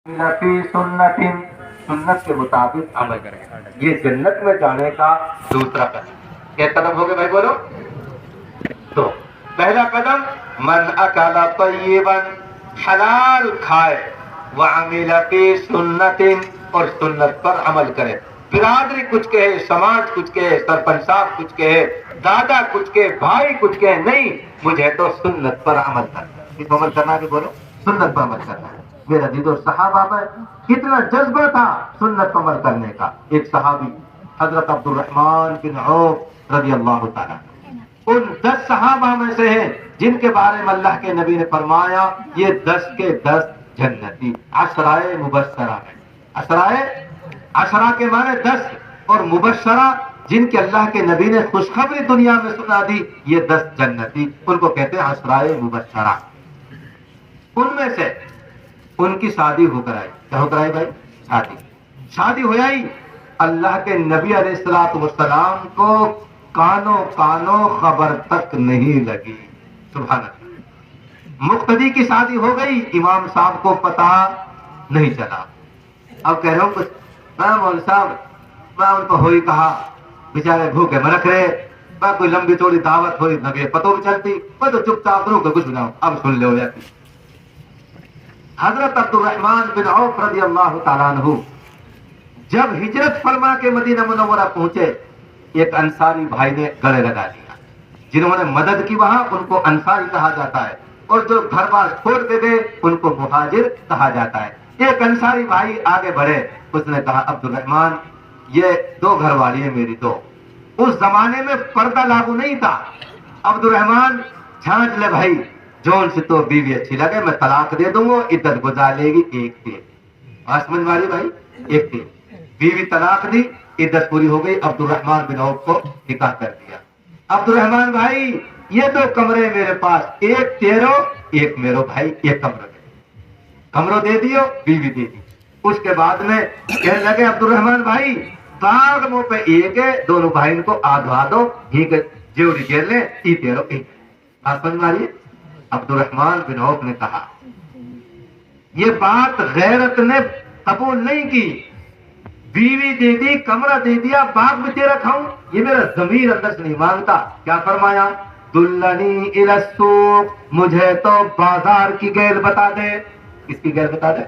فی سنت، سنت کے مطابق عمل کریں، یہ جنت میں جانے کا دوسرا قدم۔ کیا قدم ہوگے بھائی بولو؟ تو پہلا قدم من اکل طیبا، حلال کھائے، وعمل فی سنت، اور سنت پر عمل کرے۔ برادری کچھ کہے، سماج کچھ کہے، سرپنچ صاحب کچھ کہے، دادا کچھ کہے، بھائی کچھ کہے، نہیں، مجھے تو سنت پر عمل کرنا ہے۔ کس پر عمل کرنا ہے کہ بولو؟ سنت پر عمل کرنا ہے۔ میرا عزیزو، صحابہ میں کتنا جذبہ تھا سنت پر عمل کرنے کا۔ ایک صحابی حضرت عبد الرحمن بن عوف رضی اللہ تعالیٰ ان 10 صحابہ میں سے ہیں جن کے بارے میں اللہ کے نبی نے فرمایا یہ 10 کے 10 جنتی، عشرائے مبشرہ ہے۔ عشرہ کے معنی 10، اور مبشرہ جن کے اللہ کے نبی نے خوشخبری دنیا میں سنا دی، یہ 10 جنتی، ان کو کہتے ہیں عشرائے مبشرہ۔ ان میں سے ان کی شادی ہو کر آئی۔ کیا ہو کر آئی بھائی؟ شادی ہو آئی۔ اللہ کے نبی علیہ السلام کو کانوں خبر تک نہیں لگی۔ سبحان اللہ۔ مقتدی کی شادی ہو گئی، امام صاحب کو پتا نہیں چلا۔ اب کہہ رہا ہوں کچھ، میں مولوی صاحب میں ان کو ہوئی کہا، بیچارے بھوکے مرک رہے، میں کوئی لمبی چوڑی دعوت ہوئی نہ پتہ بھی چلتی، میں تو چپ چاپ رہوں کہ کچھ نہ ہو، اب سن لو جاتی۔ حضرت عبد الرحمن بن عوف رضی اللہ تعالیٰ عنہ جب ہجرت فرما کے مدینہ منورہ پہنچے، ایک انصاری بھائی نے گلے لگا لیا۔ جنہوں نے مدد کی وہاں ان کو انصاری کہا جاتا ہے، اور جو گھر بار چھوڑ کے گئے ان کو مہاجر کہا جاتا ہے۔ ایک انصاری بھائی آگے بڑھے، اس نے کہا عبد الرحمن یہ 2 گھر والی ہیں میری 2۔ اس زمانے میں پردہ لاگو نہیں تھا۔ عبد الرحمن جھانچ لے بھائی، جون سے تو بیوی اچھی لگے میں طلاق دے دوں گا، عدت گزار لے گی 1 دن۔ آسمان والی بھائی 1 دن، بیوی طلاق دی، عدت پوری ہو گئی، عبد الرحمن بن عوف کو نکاح کر دیا۔ عبد الرحمن بھائی یہ 2 کمرے میرے پاس، 1 تیرو 1 میرو بھائی، 1 کمرہ دے دیو، بیوی دے دی۔ اس کے بعد میں کہنے لگے عبد الرحمن بھائی باغ منہ پہ 1 ہے، دونوں بھائی کو آدھوا دو، ٹھیک ہے جیوڑی جیل لیں، 3 تیرو 1۔ آپ سمجھ ماری؟ عبد الرحمن بن عوف نے کہا یہ بات غیرت نے قبول نہیں کی، بیوی دے دی، کمرہ دے دیا، باغ بھی تیرا کھاؤں، یہ میرا ضمیر اندر سے نہیں مانگتا۔ کیا فرمایا؟ دلنی الی السوق، مجھے تو بازار کی گیل بتا دے۔ کس کی گیل بتا دے؟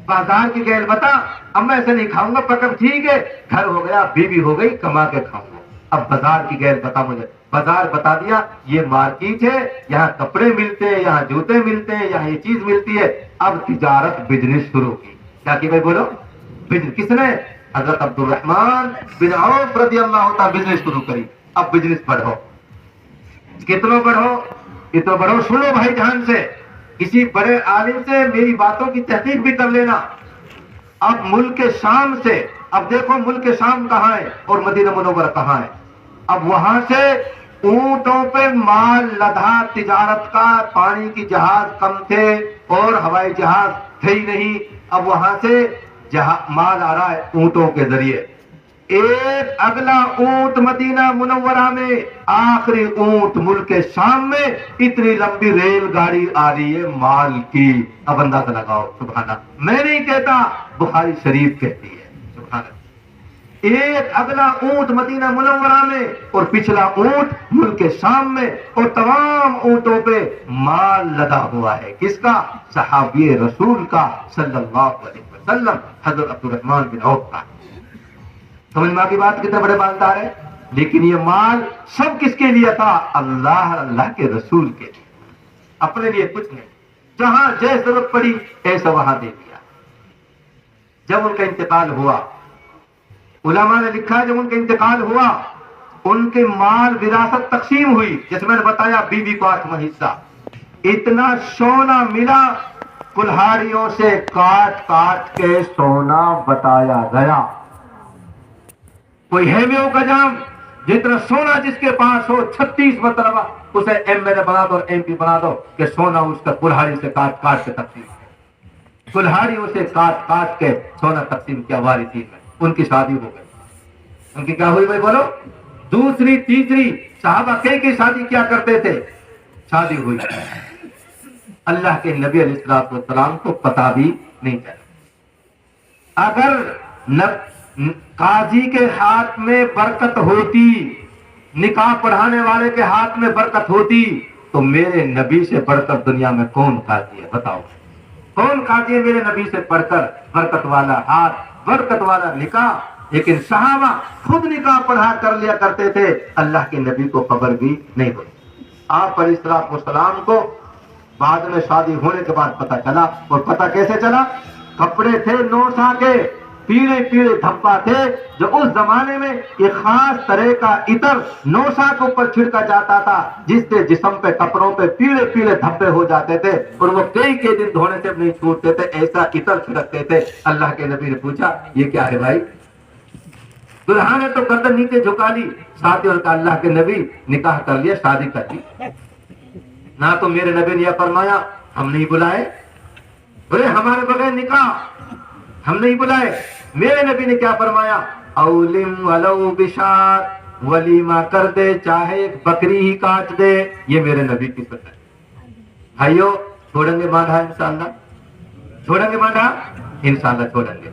بازار کی گیل بتا، اب میں ایسے نہیں کھاؤں گا، پکڑ ٹھیک ہے، گھر ہو گیا، بیوی ہو گئی، کما کے کھاؤں گا، اب بازار کی گیل بتا مجھے۔ بازار بتا دیا، یہ مارکیٹ ہے، یہاں کپڑے ملتے ہیں، یہاں جوتے ملتے ہیں، یہاں یہ چیز ملتی ہے۔ اب تجارت بزنس شروع کی۔ کیا کی بھائی بولو؟ بزنس۔ کس نے؟ حضرت عبد الرحمن بن عوف رضی اللہ تعالیٰ بزنس شروع کری۔ اب بزنس بڑھو، کتنا بڑھو؟ اتنا بڑھو، سنو بھائی جان سے، کسی بڑے عالم سے میری باتوں کی تحقیق بھی کر لینا۔ اب ملک شام سے، اب دیکھو ملک شام کہاں ہے اور مدینہ منورہ کہاں ہے، اب وہاں سے اونٹوں پہ مال لدھا تجارت کا، پانی کی جہاز کم تھے اور ہوائی جہاز تھے ہی نہیں، اب وہاں سے مال آ رہا ہے اونٹوں کے ذریعے۔ ایک اگلا اونٹ مدینہ منورہ میں، آخری اونٹ ملک شام میں، اتنی لمبی ریل گاڑی آ رہی ہے مال کی۔ اب اندازہ لگاؤ، سبحان اللہ، میں نہیں کہتا، بخاری شریف کہتی ہے، سبحان اللہ۔ ایک اگلا اونٹ مدینہ منورہ میں اور پچھلا اونٹ ملک شام میں، اور تمام اونٹوں پہ مال لدا ہوا ہے۔ کس کا؟ صحابی رسول کا صلی اللہ علیہ وسلم، حضرت عبد الرحمن بن عوف کا۔ سمجھ میں کی بات؟ کتنے بڑے مالدار ہیں، لیکن یہ مال سب کس کے لیے تھا؟ اللہ کے رسول کے لیے، اپنے لیے کچھ نہیں۔ جہاں جیسے ضرورت پڑی ایسا وہاں دے دیا۔ جب ان کا انتقال ہوا، علماء نے لکھا ہے جب ان کا انتقال ہوا ان کے مال وراثت تقسیم ہوئی، جیسے میں نے بتایا بیوی کو 8واں حصہ، اتنا سونا ملا، کلہاڑیوں سے کاٹ کاٹ کے سونا بتایا گیا۔ کوئی ہے بھی ہو کا جام، جتنا سونا جس کے پاس ہو 36 مرتبہ اسے ایم ایل اے بنا دو اور ایم پی بنا دو کہ سونا اس کا کلہاڑی سے کاٹ کاٹ کے تقسیم کیا، کلہاڑیوں سے کاٹ کاٹ کے سونا تقسیم کیا وارثین میں۔ ان کی شادی ہو گئی۔ ان کی کیا ہوئی بھائی بولو؟ دوسری تیسری صحابہ کی شادی کیا کرتے تھے؟ شادی ہوئی۔ اللہ کے نبی علیہ السلام کو پتا بھی نہیں چلا۔ اگر قاضی کے ہاتھ میں برکت ہوتی، نکاح پڑھانے والے کے ہاتھ میں برکت ہوتی، تو میرے نبی سے بڑھ کر دنیا میں کون قاضی ہے؟ بتاؤ کون قاضی ہے میرے نبی سے پڑھ کر؟ برکت والا ہاتھ، برکت والا نکاح. لیکن صحابہ خود نکاح پڑھا کر لیا کرتے تھے، اللہ کے نبی کو خبر بھی نہیں ہوتی. آپ علیہ الصلوۃ والسلام کو بعد میں شادی ہونے کے بعد پتہ چلا. اور پتہ کیسے چلا؟ کپڑے تھے نوسا کے، پیلے پیلے دھبا تھے، جو اس زمانے میں ایک خاص طرح کا عطر نوسا کے اوپر چھڑکا جاتا تھا، جس سے جسم پہ کپڑوں پہ پیلے پیلے دھبے ہو جاتے تھے اور وہ کئی دن دھونے سے نہیں چھوٹتے تھے، ایسا عطر چھڑکتے تھے. اللہ کے نبی نے پوچھا یہ کیا ہے بھائی؟ دلہا نے تو گردن نیچے جھکا لی. ساتھیوں کا اللہ کے نبی نکاح کر لیا، شادی کر لی. نہ تو میرے نبی نے یہ فرمایا ہم نہیں بلائے، بولے ہمارے بغیر نکاح ہم نہیں بلائے. میرے نبی نے کیا فرمایا؟ اولم ولو بشار، ولیمہ کر دے چاہے ایک بکری ہی کاٹ دے. یہ میرے نبی کی سنت ہے. بھائیو چھوڑیں گے مانڈا انشاءاللہ؟ چھوڑیں گے مانڈا انشاءاللہ چھوڑیں گے.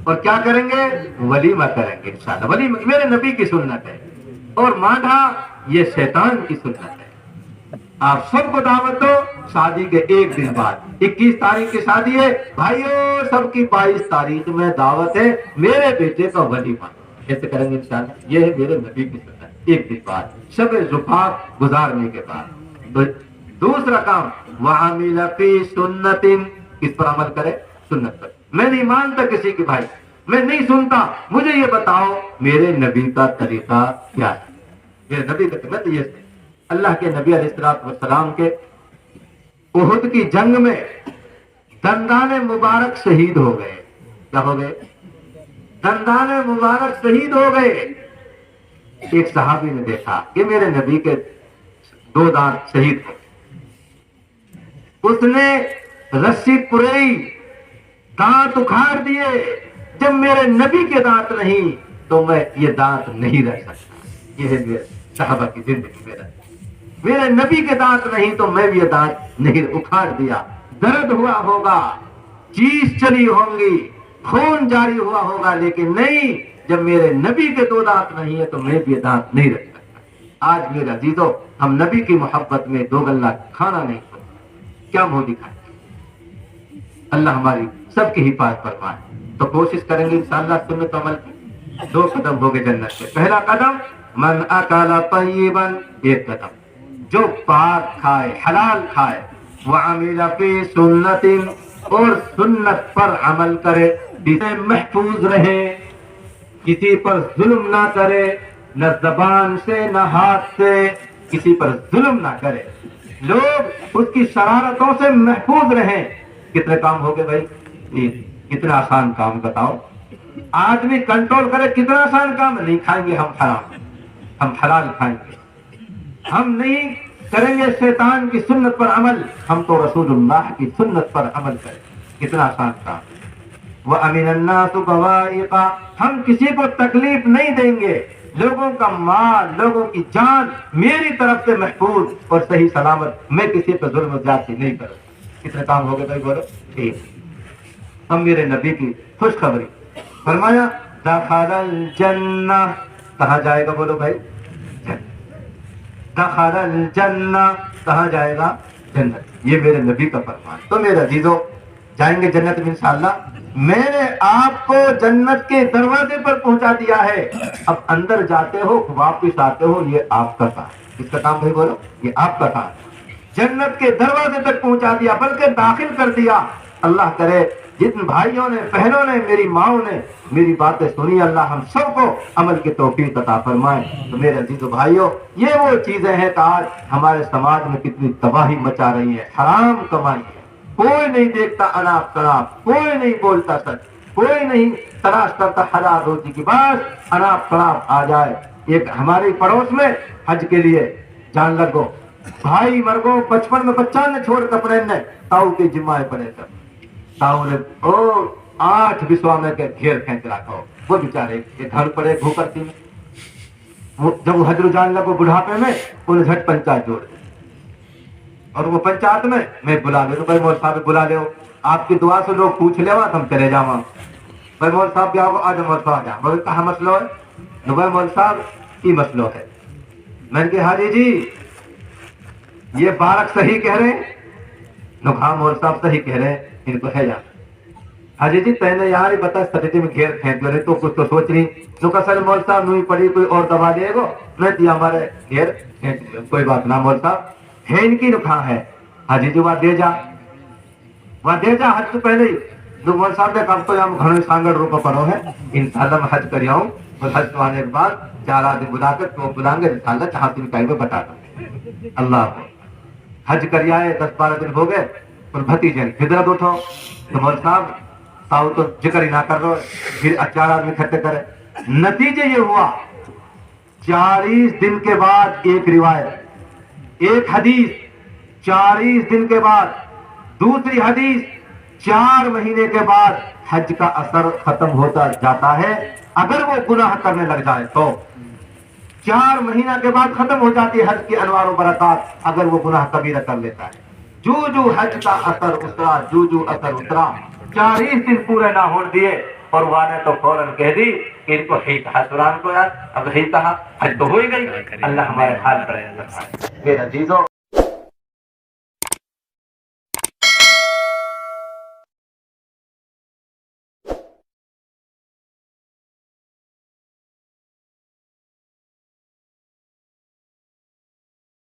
اور کیا کریں گے؟ ولیمہ کریں گے انشاءاللہ. ولیمہ میرے نبی کی سنت ہے، اور مانڈا یہ شیطان کی سنت ہے. آپ سب کو دعوت دو شادی کے ایک دن بعد. 21 تاریخ کی شادی ہے بھائیو، سب کی 22 تاریخ میں دعوت ہے میرے بیٹے کا ولیمہ. ایسے کریں گے انشاءاللہ. یہ ہے میرے نبی کی سنت. ایک دن بعد شب زفاف گزارنے کے بعد. تو دوسرا کام وعمل فی سنت، کس پر عمل کرے؟ سنت پر. میں نہیں مانتا کسی کی بھائی، میں نہیں سنتا، مجھے یہ بتاؤ میرے نبی کا طریقہ کیا ہے. میرے نبی کا طریقہ یہ ہے. اللہ کے نبی علیہ الصلوۃ والسلام کے احد کی جنگ میں دندان مبارک شہید ہو گئے. کیا ہو گئے؟ دندان مبارک شہید ہو گئے. ایک صحابی نے دیکھا کہ میرے نبی کے 2 دانت شہید ہو. اس نے رسی پریئی، دانت اکھاڑ دیے. جب میرے نبی کے دانت نہیں تو میں یہ دانت نہیں رکھ سکتا. یہ ہے میرے صحابہ کی زندگی. میرے نبی کے دانت نہیں تو میں بھی یہ دانت نہیں. اکھاڑ دیا. درد ہوا ہوگا، چیز چلی ہوں گی، خون جاری ہوا ہوگا، لیکن نہیں، جب میرے نبی کے 2 دانت نہیں ہے تو میں بھی یہ دانت نہیں رکھ سکتا. آج میرے عزیزو ہم نبی کی محبت میں 2 گلہ کھانا نہیں کھاتے، کیا منہ دکھائیں؟ اللہ ہماری سب کی حفاظت فرمائے. تو کوشش کریں گے انشاءاللہ سنت عمل کی. 2 قدم ہو گئے جنت سے. پہلا قدم من اکل طیبا، ایک قدم جو پاک کھائے، حلال کھائے. وعمل فی سنت، اور سنت پر عمل کرے، جسے محفوظ رہے، کسی پر ظلم نہ کرے، نہ زبان سے نہ ہاتھ سے کسی پر ظلم نہ کرے. لوگ اس کی شرارتوں سے محفوظ رہیں. کتنے کام ہو گئے بھائی؟ کتنا آسان کام بتاؤ. آدمی کنٹرول کرے، کتنا آسان کام. نہیں کھائیں گے ہم حرام، ہم حلال کھائیں گے. ہم نہیں کریں گے شیطان کی سنت پر عمل، ہم تو رسول اللہ کی سنت پر عمل کریں. کتنا آسان کام. وَأَمِنَ النَّاسُ بَوَائِقَ، ہم کسی کو تکلیف نہیں دیں گے. لوگوں کا مال، لوگوں کی جان میری طرف سے محفوظ اور صحیح سلامت. میں کسی پہ ظلم و زیادتی نہیں کروں. کتنے کام ہو گئے بھائی؟ بولو. ٹھیک. ہم میرے نبی کی خوشخبری فرمایا دخل الجنہ، کہاں جائے گا؟ بولو بھائی. دخل الجنہ، کہاں جائے گا؟ جنت. یہ میرے نبی کا فرمان. تو میرے عزیزو جائیں گے جنت میں انشاءاللہ. میں نے آپ کو جنت کے دروازے پر پہنچا دیا ہے. اب اندر جاتے ہو، واپس آتے ہو، یہ آپ کا کام. کس کا کام بھائی؟ بولو. یہ آپ کا کام. جنت کے دروازے تک پہنچا دیا، بلکہ داخل کر دیا. اللہ کرے جن بھائیوں نے، بہنوں نے، میری ماؤں نے میری باتیں سنی، اللہ ہم سب کو عمل کی توفیق عطا فرمائے. تو میرے عزیزو بھائیوں، یہ وہ چیزیں ہیں کہ آج ہمارے سماج میں کتنی تباہی مچا رہی ہے. حرام کمائی ہے، کوئی نہیں دیکھتا اناپ شناپ، کوئی نہیں بولتا سچ، کوئی نہیں تلاش کرتا حلال روزی کی. بس اناپ شناپ آ جائے. ایک ہمارے پڑوس میں حج کے لیے جان لگو بھائی مرگو، بچپن میں بچہ نے چھوڑ کپڑے نے تاؤ کے جمعے پڑے. سب تاؤ نے 8 بسوا میں کے گھیر کھینچ رکھا ہو. وہ بیچارے گھر پڑے بھوکرتی میں. جب وہ حجر جان لگو بڑھاپے میں، انہیں جھٹ پنچایت جوڑ دی. اور وہ پنچایت میں بلا لے بھائی مول صاحب بلا لے، آپ کی دعا سے لوگ پوچھ لے تو ہم چلے جاؤں. بھائی مول صاحب بھی آؤ آج مول صاحب آ جا بھائی کہاں مسئلہ ہے نو بھائی مول صاحب کی مسئلہ ہے میں نے کہا حاجی جی یہ بارک صحیح کہہ رہے ہیں نو کہا مول صاحب صحیح کہہ رہے ہیں ان کو ہے جانا حاجی جی تینے یار ہی بتا سٹیٹی میں گھیر پھینک رہے تو کچھ تو سوچ نہیں نو کہا سر مول صاحب نوئی پڑی کوئی اور دبا دے گو میں دیا ہمارے گھیر پھینک کوئی بات نہ مول صاحب ہے ان کی نو کہا ہے حاجی جی وہاں دے جا حج تو پہلے ہی جو مول صاحب نے کہا تو ہم گھنوں سانگڑ روپے پڑو ہے انشاءاللہ میں حج کر آؤں اور حج تو آنے کے بعد 4 آدمی بلا کر تو بلائیں گے انشاءاللہ جہاں تم کہیں گے بتا دوں اللہ کو حج کر آئے 10-12 دن ہو گئے اور بھتیجے نے فدرت اٹھو تو مول صاحب تاؤ تو ذکر ہی نہ کر رہو پھر 4 آدمی اکٹھے کرے نتیجے یہ ہوا 40 دن کے بعد ایک روایت ایک حدیث 40 دن کے بعد دوسری حدیث 4 مہینے کے بعد حج کا اثر ختم ہوتا جاتا ہے اگر وہ گناہ کرنے لگ جائے تو 4 مہینہ کے بعد ختم ہو جاتی ہے حج کی انوار و برکات اگر وہ گناہ کبیرہ کر لیتا ہے جو حج کا اثر اترا جو اثر اترا 40 دن پورے نہ ہونے دیے اور وہ نے تو فوراً کہہ دی کہ ان کو ہی کہا قرآن کو یار اب ہی کہا حج تو ہو ہی گئی اللہ ہمارے حال پر رحم فرمائے میرے عزیزوں